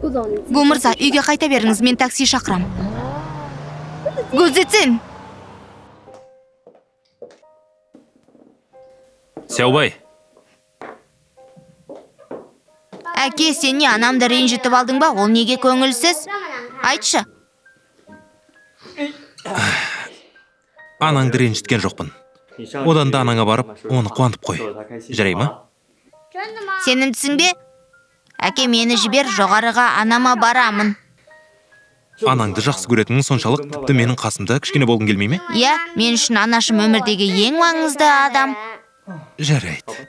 Гу мырза, үйге қайта беріңіз, мен такси шақырам. Гузицин! Сяубай, Әке, сен не анамды ренжітіп алдың ба? Ол неге көңілсіз? Айтшы. анаңды ренжіткен жоқпын. Одан да анаңа барып, оны қуантып қой. Жарай ма? Сенімдісің бе? Әке, мені жібер, жоғарыға анама барамын. Анаңды жақсы көретінің соншалық, тіпті менің қасымда кішкене болғың келмей ме? Иә, мен үшін анашым өмірдегі ең маңызды адам. Жарайды.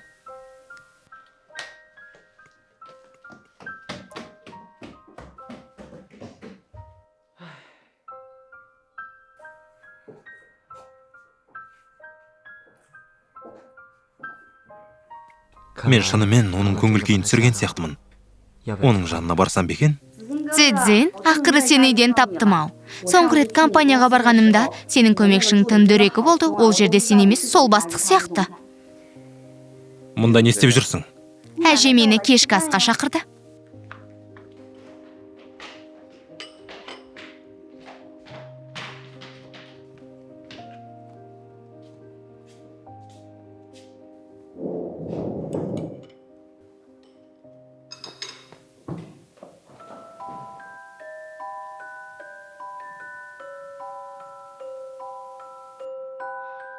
Мен шынымен оның көңіл күйін түсірген сияқтымын. Оның жанына барсам бекен? Цзин, ақыры сен үйден таптым ау. Соңғы рет компанияға барғанымда сенің көмекшің тым дөрекі болды. Ол жерде сен емес, сол бастық сияқты. Мұнда не істеп жүрсің? Әже мені кешкі асқа шақырды.